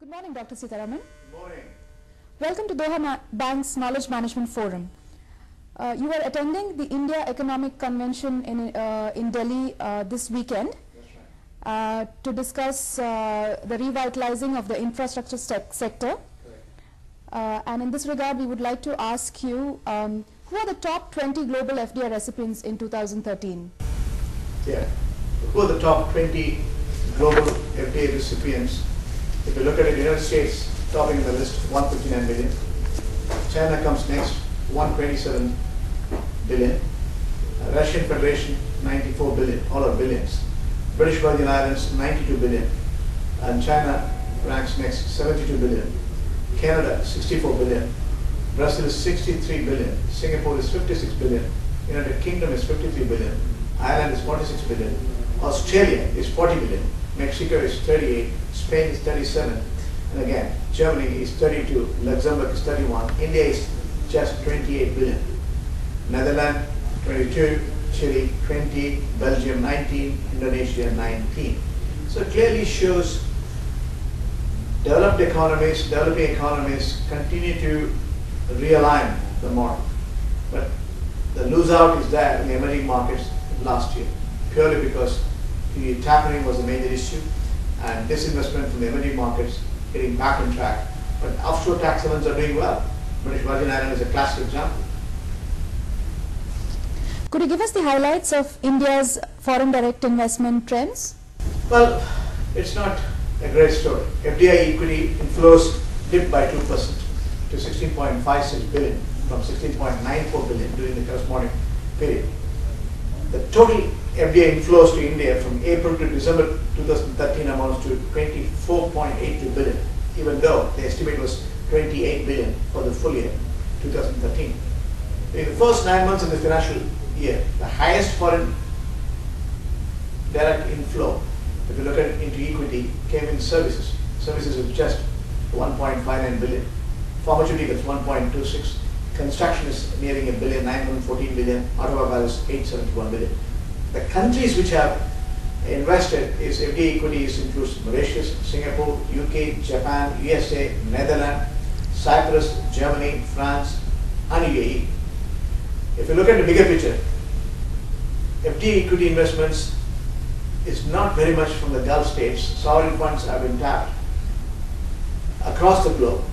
Good morning, Dr. Sitaraman. Good morning. Welcome to Doha Bank's Knowledge Management Forum. You are attending the India Economic Convention in Delhi this weekend. That's right. To discuss the revitalizing of the infrastructure sector. Correct. And in this regard, we would like to ask you, who are the top 20 global FDI recipients in 2013? Yeah. Who are the top 20 global FDI recipients? If you look at it, the United States topping the list, 159 billion. China comes next, 127 billion. Russian Federation, 94 billion, all are billions. British Virgin Islands, 92 billion. And China ranks next, 72 billion. Canada, 64 billion. Brazil is 63 billion. Singapore is 56 billion. United Kingdom is 53 billion. Ireland is 46 billion. Australia is 40 billion. Mexico is 38. Spain is 37. And again, Germany is 32. Luxembourg is 31. India is just 28 billion. Netherlands, 22. Chile, 20. Belgium, 19. Indonesia, 19. So it clearly shows developing economies continue to realign the model. But the lose out is there in the emerging markets last year, purely because the tapering was a major issue and disinvestment from the emerging markets getting back on track. But offshore tax havens are doing well. British Virgin Islands is a classic example. Could you give us the highlights of India's foreign direct investment trends? Well, it's not a great story. FDI equity inflows dipped by 2% to 16.56 billion from 16.94 billion during the corresponding period. The total FDI inflows to India from April to December 2013 amounts to 24.82 billion, even though the estimate was 28 billion for the full year 2013. In the first 9 months of the financial year, the highest foreign direct inflow, if you look at it into equity, came in services. Services was just 1.59 billion. Pharmaceuticals 1.26. Construction is nearing a billion, 914 billion. Automobiles 871 billion. The countries which have invested is FDI equities includes Mauritius, Singapore, UK, Japan, USA, Netherlands, Cyprus, Germany, France, and UAE. If you look at the bigger picture, FDI equity investments is not very much from the Gulf states. Sovereign funds have been tapped across the globe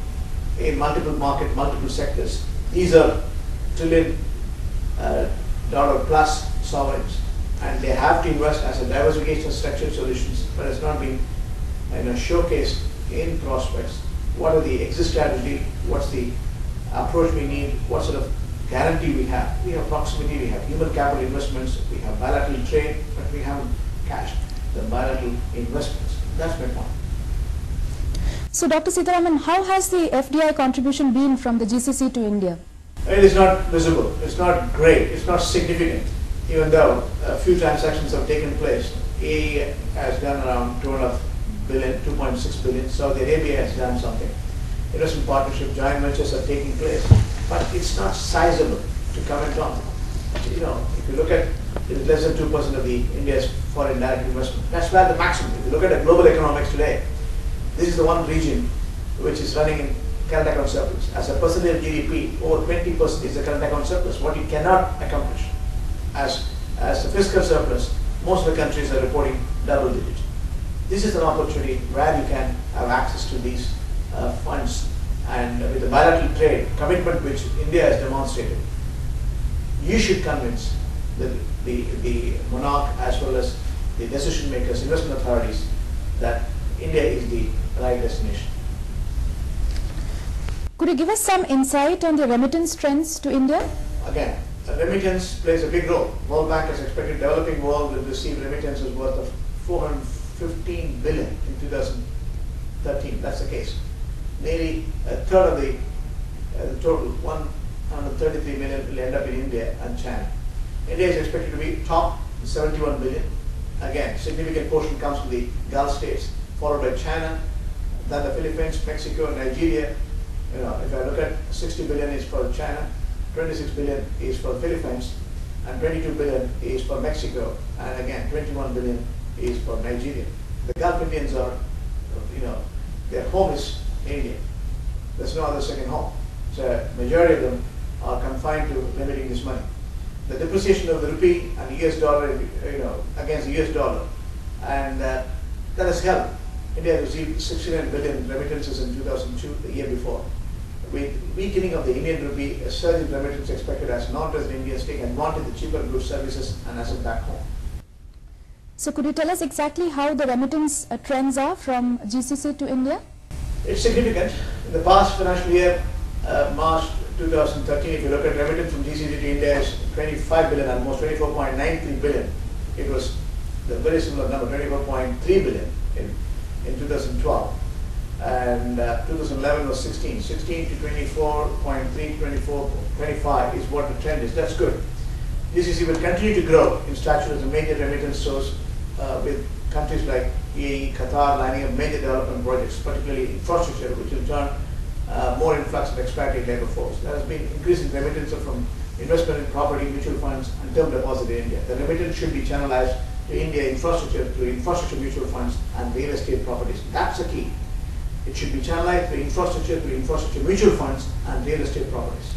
in multiple markets, multiple sectors. These are trillion dollar plus sovereigns, and they have to invest as a diversification of structured solutions, but it's not been showcased in prospects. What are the exit strategy? What's the approach we need? What sort of guarantee we have? We have proximity, we have human capital investments, we have bilateral trade, but we haven't cashed the bilateral investments. That's my point. So, Dr. Sitaraman, how has the FDI contribution been from the GCC to India? It is not visible, it's not great, it's not significant, even though a few transactions have taken place. AE has done around 2.5 billion, 2.6 billion. Saudi Arabia has done something. Investment partnership, joint ventures are taking place, but it's not sizable to comment on. If you look at it's less than 2% of the India's foreign direct investment. That's where the maximum. If you look at the global economics today, this is the one region which is running in current account surplus. As a percentage of GDP, over 20% is the current account surplus. What you cannot accomplish as a fiscal surplus, most of the countries are reporting double digits. This is an opportunity where you can have access to these funds, and with the bilateral trade commitment which India has demonstrated, you should convince the monarch as well as the decision makers, investment authorities, that India is the right destination. Could you give us some insight on the remittance trends to India? Again, remittance plays a big role. World Bank has expected developing world will receive remittances worth of 415 billion in 2013. That's the case. Nearly a third of the total, 133 million, will end up in India and China. India is expected to be top, 71 billion. Again, significant portion comes from the Gulf states, followed by China, then the Philippines, Mexico, Nigeria. If I look at 60 billion is for China, 26 billion is for the Philippines, and 22 billion is for Mexico, and again 21 billion is for Nigeria. The Gulf Indians are, their home is India. There's no other second home. So majority of them are confined to limiting this money. The depreciation of the rupee and US dollar, against the US dollar, and that has helped. India received 69 billion remittances in 2002, the year before. With weakening of the Indian rupee, a surge in remittance expected as non-resident Indians take advantage of the cheaper goods, services, and assets back home. So could you tell us exactly how the remittance trends are from GCC to India? It's significant. In the past financial year, March 2013, if you look at remittance from GCC to India is 25 billion, almost 24.93 billion. It was the very similar number, 24.3 billion in 2012. And 2011 was 16 to 24.3, 24, 25 is what the trend is. That's good. GCC will continue to grow in stature as a major remittance source with countries like UAE, Qatar lining up major development projects, particularly infrastructure, which will turn more influx of expatriate labor force. There has been increasing remittance from investment in property, mutual funds, and term deposit in India. The remittance should be channelized to India infrastructure, through infrastructure mutual funds and real estate properties. That's the key. It should be channelized through infrastructure mutual funds and real estate properties.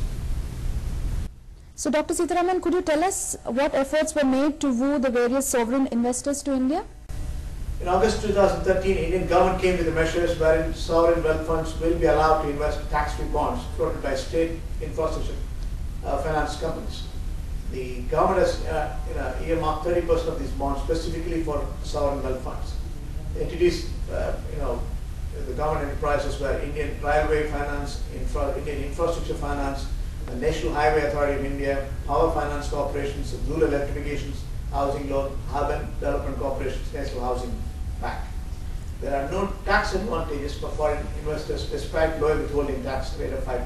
So Dr. Sitharaman, could you tell us what efforts were made to woo the various sovereign investors to India? In August 2013, Indian government came with the measures wherein sovereign wealth funds will be allowed to invest tax-free bonds floated by state infrastructure finance companies. The government has earmarked 30% of these bonds specifically for sovereign wealth funds. The entities, the government enterprises were Indian Railway Finance, Indian Infrastructure Finance, the National Highway Authority of India, Power Finance Corporations, Rural Electrifications, Housing Loan, Urban Development Corporations, National Housing Bank. There are no tax advantages for foreign investors despite lower withholding tax rate of 5%.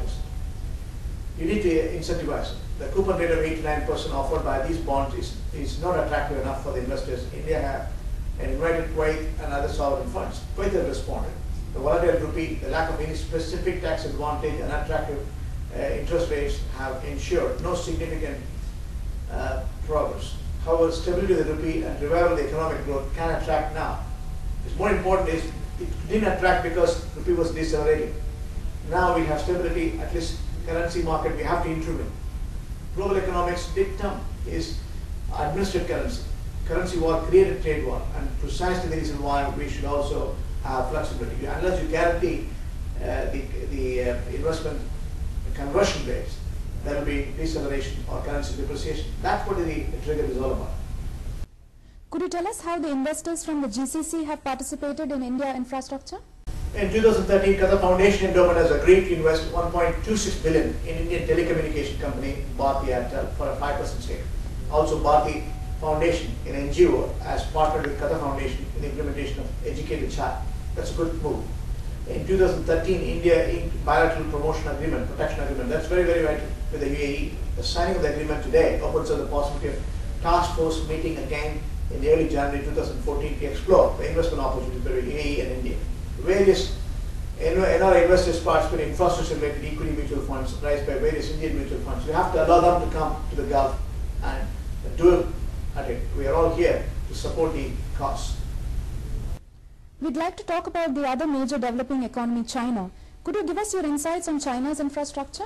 You need to incentivize them. The coupon rate of 8 to 9% offered by these bonds is not attractive enough for the investors. India have invited Kuwait and other sovereign funds. Kuwait have responded. The volatile rupee, the lack of any specific tax advantage and attractive interest rates have ensured no significant progress. However, stability of the rupee and revival of the economic growth can attract now. What's more important is it didn't attract because rupee was decelerating. Now we have stability, at least currency market, we have to intervene. Global economics dictum is administered currency. Currency war created trade war, and precisely the reason why we should also have flexibility. Unless you guarantee the investment conversion rates, there will be deceleration or currency depreciation. That's what the trigger is all about. Could you tell us how the investors from the GCC have participated in India infrastructure? In 2013, Qatar Foundation Endowment has agreed to invest 1.26 billion in Indian telecommunication company Bharti Airtel for a 5% stake. Also, Bharti Foundation, an NGO, has partnered with Qatar Foundation in the implementation of Educated Child. That's a good move. In 2013, India inked bilateral protection agreement. That's very, very vital with the UAE. The signing of the agreement today opens up the possibility of task force meeting again in early January 2014 to explore the investment opportunities between UAE and India. Various NRI investors participate in infrastructure-related equity mutual funds raised by various Indian mutual funds. We have to allow them to come to the Gulf and do it. We are all here to support the cause. We'd like to talk about the other major developing economy, China. Could you give us your insights on China's infrastructure?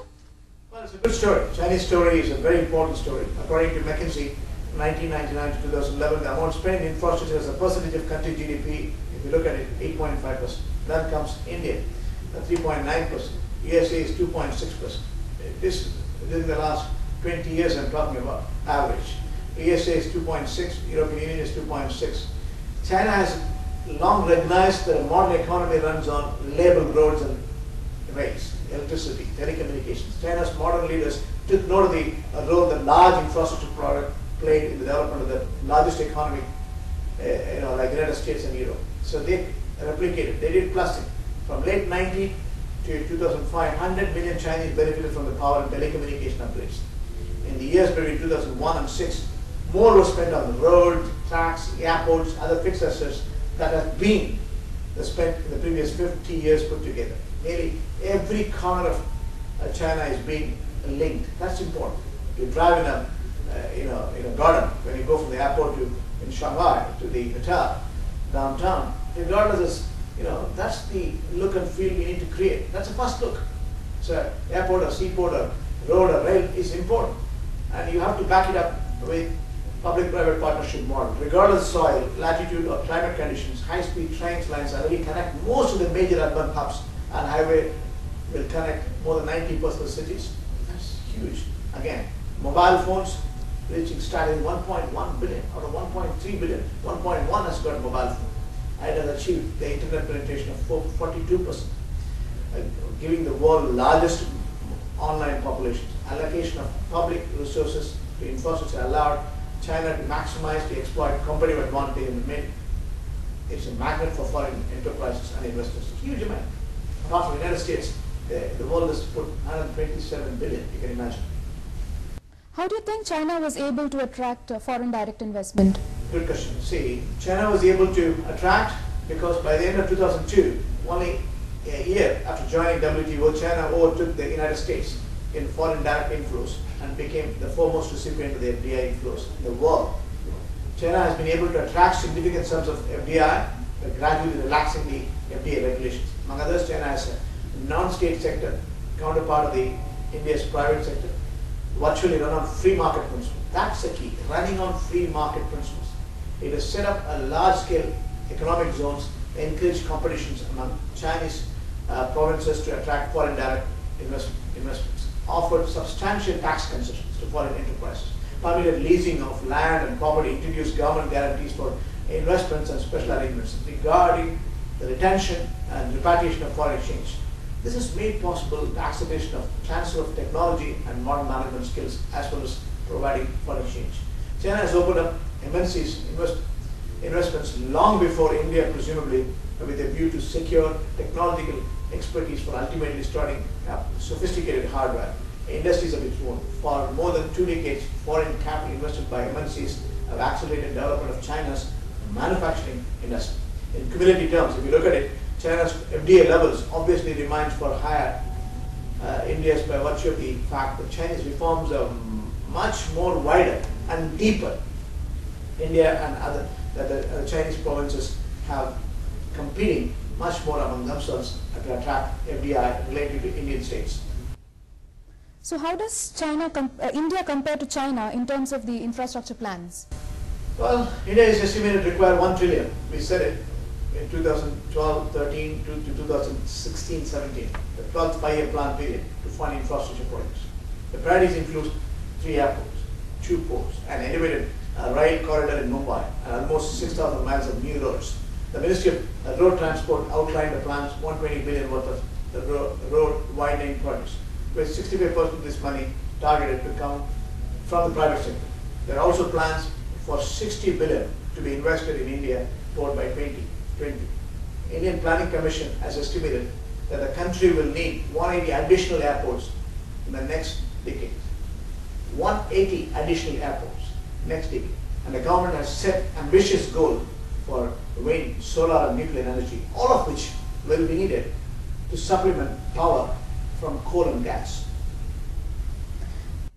Well, it's a good story. Chinese story is a very important story. According to McKinsey, 1999 to 2011, the amount spent in infrastructure as a percentage of country GDP, if you look at it, 8.5%. Then comes India, 3.9%. USA is 2.6%. This in the last 20 years I'm talking about, average. USA is 2.6, European Union is 2.6. China has long recognized that a modern economy runs on labeled roads and rails, electricity, telecommunications. China's modern leaders took note of the role that large infrastructure product played in the development of the largest economy, like the United States and Europe. So they replicated. They did plastic. From late 90 to 2005, 100 million Chinese benefited from the power and telecommunication upgrades. In the years between 2001 and 6, more was spent on the roads, tracks, airports, other fixed assets that have been spent in the previous 50 years put together. Nearly every corner of China is being linked. That's important. You drive in a garden when you go from the airport in Shanghai to the hotel downtown, regardless That's the look and feel we need to create. That's the first look. So airport or seaport or road or rail is important, and you have to back it up with public-private partnership model. Regardless of soil, latitude or climate conditions, high-speed trains lines already connect most of the major urban hubs, and highway will connect more than 90% of cities. That's huge. Again, mobile phones reaching starting 1.1 billion out of 1.3 billion. 1.1 has got a mobile phone. It has achieved the internet penetration of 42%, giving the world largest online populations. Allocation of public resources to infrastructure allowed China to maximize the exploit competitive advantage in the mid. It's a magnet for foreign enterprises and investors. Huge amount. Apart from the United States, the world has put 127 billion, you can imagine. How do you think China was able to attract foreign direct investment? Good question. See, China was able to attract because by the end of 2002, only a year after joining WTO, China overtook the United States in foreign direct inflows and became the foremost recipient of the FDI inflows in the world. China has been able to attract significant sums of FDI by gradually relaxing the FDI regulations. Among others, China has a non-state sector, counterpart of the India's private sector, virtually run on free market principles. That's the key, running on free market principles. It has set up a large-scale economic zones, encourage competitions among Chinese provinces to attract foreign direct investments, offered substantial tax concessions to foreign enterprises, permitted leasing of land and property, introduced government guarantees for investments and special arrangements regarding the retention and repatriation of foreign exchange. This has made possible the acceleration of transfer of technology and modern management skills as well as providing foreign exchange. China has opened up MNCs investments long before India, presumably with a view to secure technological expertise for ultimately starting up sophisticated hardware industries of its own. For more than 2 decades, foreign capital invested by MNCs have accelerated development of China's manufacturing industry. In cumulative terms, if you look at it, China's FDI levels obviously remains for higher India's by virtue of the fact that Chinese reforms are much more wider and deeper. India and the Chinese provinces have competing much more among themselves to attract FDI related to Indian states. So how does India compare to China in terms of the infrastructure plans? Well, India is estimated to require 1 trillion. We said it in 2012-13 to 2016-17, the 12th five-year plan period to fund infrastructure projects. The priorities include 3 airports, 2 ports, an elevated rail corridor in Mumbai, and almost 6,000 miles of new roads. The Ministry of Road Transport outlined the plans 120 billion worth of the road widening projects, with 65% of this money targeted to come from the private sector. There are also plans for 60 billion to be invested in India port by 2020. Indian Planning Commission has estimated that the country will need 180 additional airports in the next decade. 180 additional airports next decade. And the government has set ambitious goal for wind, solar and nuclear energy, all of which will be needed to supplement power from coal and gas.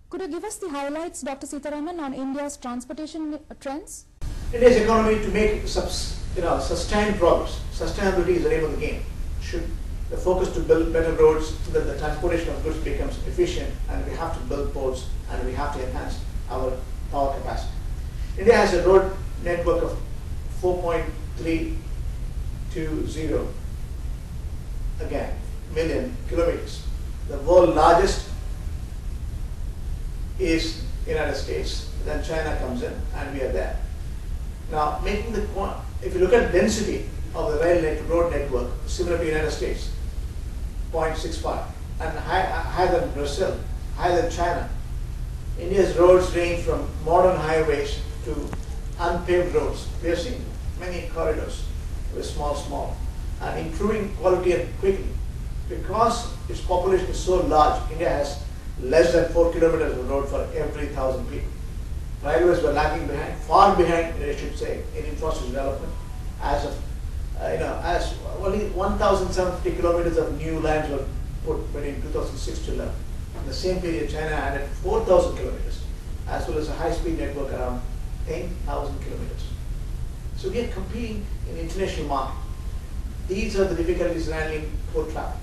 Could you give us the highlights, Dr. Sitharaman, on India's transportation trends? India's economy to make sustained progress. Sustainability is the name of the game. Should the focus to build better roads so that the transportation of goods becomes efficient, and we have to build ports and we have to enhance our power capacity. India has a road network of 4.320 million kilometers. The world's largest is United States, then China comes in and we are there. Now, if you look at density of the road network, similar to United States, 0.65, and higher than Brazil, higher than China. India's roads range from modern highways to unpaved roads. We have seen many corridors with small, and improving quality and quickly. Because its population is so large, India has less than 4 kilometers of road for every 1,000 people. Railways were lagging behind, far behind, I should say, in infrastructure development. As of, as only 1,750 kilometers of new lines were put between 2006 to 11. In the same period, China added 4,000 kilometers, as well as a high-speed network around 10,000 kilometers. So we are competing in the international market. These are the difficulties in handling port traffic.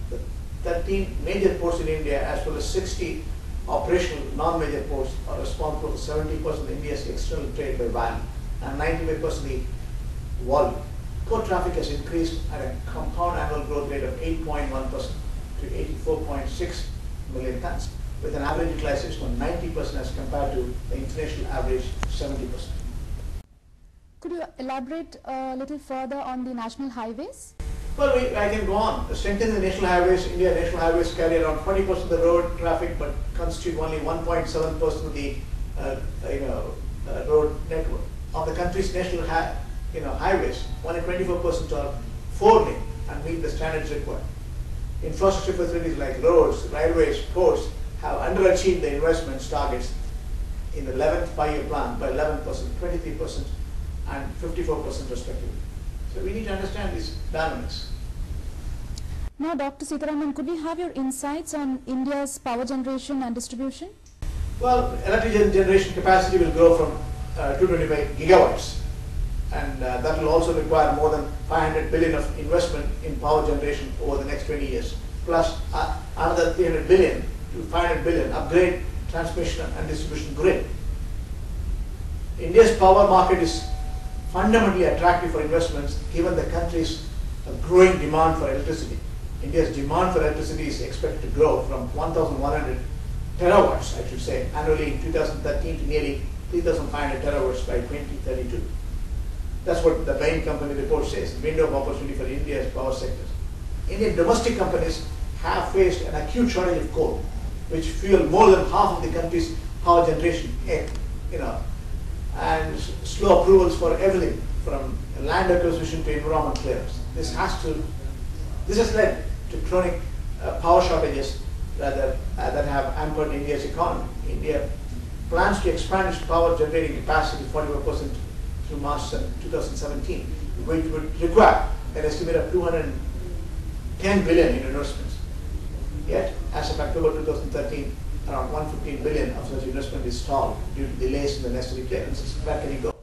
The 13 major ports in India, as well as 60 operational non-major ports, are responsible for 70% of India's external trade by value and 95% of the volume. Port traffic has increased at a compound annual growth rate of 8.1% to 84.6 million tons, with an average utilization of 90% as compared to the international average 70%. Could you elaborate a little further on the national highways? Well, I can go on. Strengthening the national highways, India national highways carry around 40% of the road traffic, but constitute only 1.7% of the road network. Of the country's national highways, only 24% are 4-lane and meet the standards required. Infrastructure facilities like roads, railways, ports have underachieved the investments targets in the 11th five-year plan by 11%, 23%, and 54% respectively. So we need to understand these dynamics. Now, Dr. Sitharaman, could we have your insights on India's power generation and distribution? Well, electric generation capacity will grow from 225 gigawatts, and that will also require more than 500 billion of investment in power generation over the next 20 years, plus another 300 billion to 500 billion upgrade transmission and distribution grid. India's power market is fundamentally attractive for investments given the country's growing demand for electricity. India's demand for electricity is expected to grow from 1,100 terawatts, I should say, annually in 2013 to nearly 3,500 terawatts by 2032. That's what the Bain Company report says, the window of opportunity for India's power sectors. Indian domestic companies have faced an acute shortage of coal, which fuel more than half of the country's power generation, and slow approvals for everything from land acquisition to environment clearance. This has led to chronic power shortages that have hampered India's economy. India plans to expand its power generating capacity 45% through March 2017, which would require an estimate of 210 billion in investments. Yet, as of October 2013, around 115 billion of such investment is stalled due to delays in the necessary clearances. Where can you go?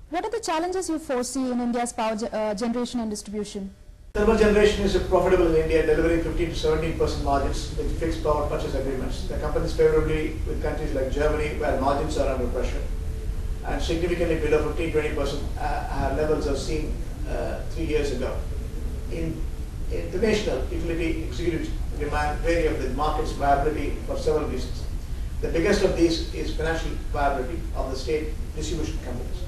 What are the challenges you foresee in India's power generation and distribution? Thermal generation is profitable in India, delivering 15 to 17% margins with fixed power purchase agreements. The companies favorably with countries like Germany, where margins are under pressure, and significantly below 15-20% levels are seen 3 years ago. International utility executives demand vary of the market's viability for several reasons. The biggest of these is financial viability of the state distribution companies,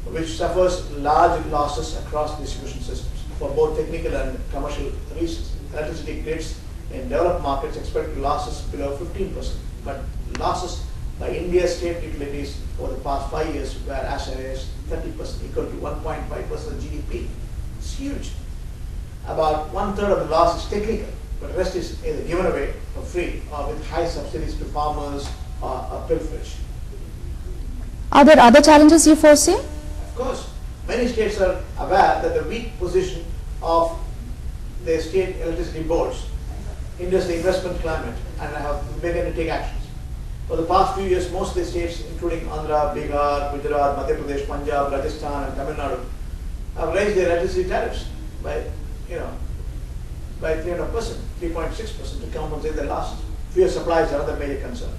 which suffers large losses across distribution systems for both technical and commercial reasons. Electricity grids in developed markets expect losses below 15%, but losses by India's state utilities over the past 5 years were as high as 30%, equal to 1.5% of GDP. It's huge. About 1/3 of the loss is technical, but the rest is either given away for free or with high subsidies to farmers or pilferage. Are there other challenges you foresee? Of course, many states are aware that the weak position of their state electricity boards hinders the investment climate and have begun to take actions. For the past few years, most of the states, including Andhra, Bihar, Gujarat, Madhya Pradesh, Punjab, Rajasthan, and Tamil Nadu, have raised their electricity tariffs by 300%, 3.6% to compensate their losses. Fewer supply is another major concern.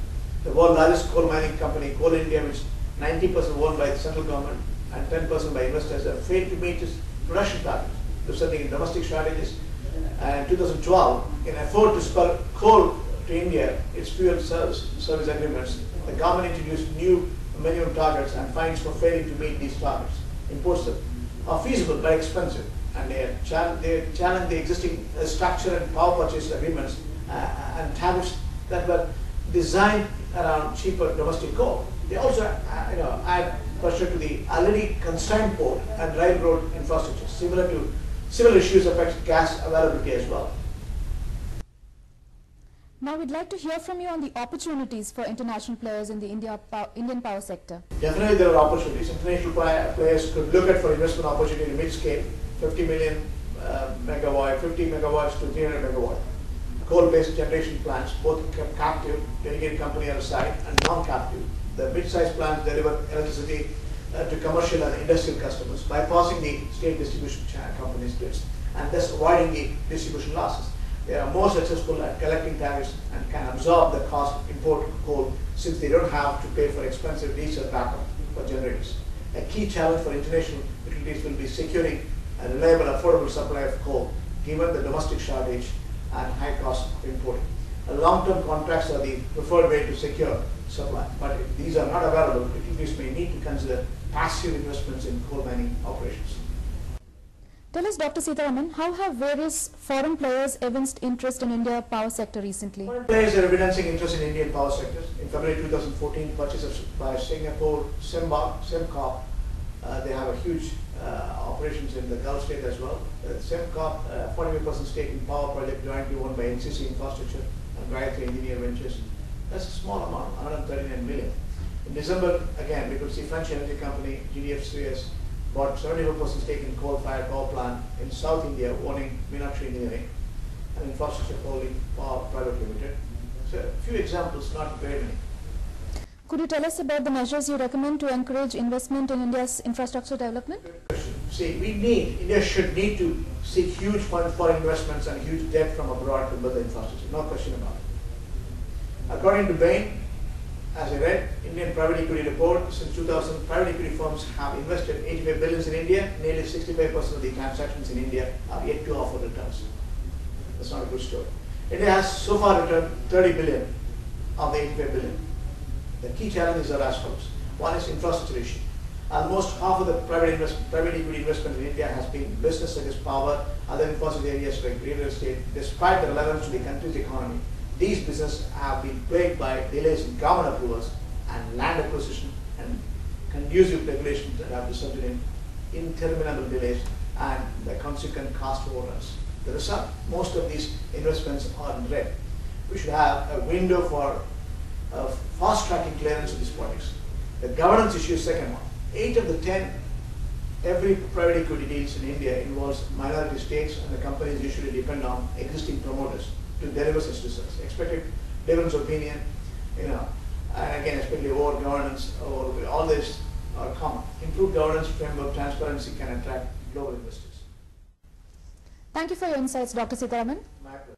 The world's largest coal mining company, Coal India, which 90% owned by the central government and 10% by investors, have failed to meet its production targets, resulting in domestic shortages. And in 2012, in an effort to spur coal to India, its fuel service agreements, the government introduced new minimum targets and fines for failing to meet these targets. Imports are feasible but expensive, and they challenge the existing structure and power purchase agreements and tariffs that were designed around cheaper domestic coal. They also add pressure to the already constrained port and railroad infrastructure. Similar issues affect gas availability as well. Now we'd like to hear from you on the opportunities for international players in the Indian power sector. Definitely there are opportunities. International players could look at for investment opportunity in mid-scale, 50 million megawatt, 50 megawatts to 300 megawatt. Coal-based generation plants, both captive, dedicated company on the side, and non-captive. The mid-sized plants deliver electricity to commercial and industrial customers, bypassing the state distribution companies' bids and thus avoiding the distribution losses. They are more successful at collecting tariffs and can absorb the cost of imported coal since they don't have to pay for expensive diesel backup for generators. A key challenge for international utilities will be securing a reliable, affordable supply of coal given the domestic shortage and high cost of importing. Long-term contracts are the preferred way to secure supply, but if these are not available, utilities may need to consider passive investments in coal mining operations. Tell us, Dr. Sitharaman, how have various foreign players evinced interest in India power sector recently? Foreign players are evidencing interest in Indian power sectors. In February 2014, purchases by Singapore Sembcorp, they have a huge operations in the Gulf state as well. Sembcorp, 45% stake in power project jointly owned by NCC Infrastructure and Gayatri Engineer Ventures. That's a small amount, 139 million. In December, again, we could see French energy company GDF Suez bought 74% stake in coal-fired power plant in South India, owning Meenakshi Engineering and Infrastructure Holding Power Private Limited. So a few examples, not very many. Could you tell us about the measures you recommend to encourage investment in India's infrastructure development? See, India should need to seek huge foreign investments and huge debt from abroad to build the infrastructure, no question about it. According to Bain, as I read, Indian private equity report, since 2000, private equity firms have invested 85 billions in India. Nearly 65% of the transactions in India are yet to offer returns. That's not a good story. India has so far returned 30 billion of the 85 billion. The key challenges are as follows. One is infrastructure issue. Almost half of the private equity investment in India has been business such as power, other infrastructure areas like real estate. Despite the relevance to the country's economy, these businesses have been plagued by delays in government approvals and land acquisition and conducive regulations that have resulted in interminable delays and the consequent cost overruns. The result, most of these investments are in red. We should have a window for fast-tracking clearance of these projects. The governance issue is second one. 8 of the 10 every private equity deals in India involves minority stakes, and the companies usually depend on existing promoters to deliver such results. Expected difference of opinion, and again, especially over governance, or all this are common. Improved governance framework, transparency can attract global investors. Thank you for your insights, Dr. Sitharaman. My pleasure.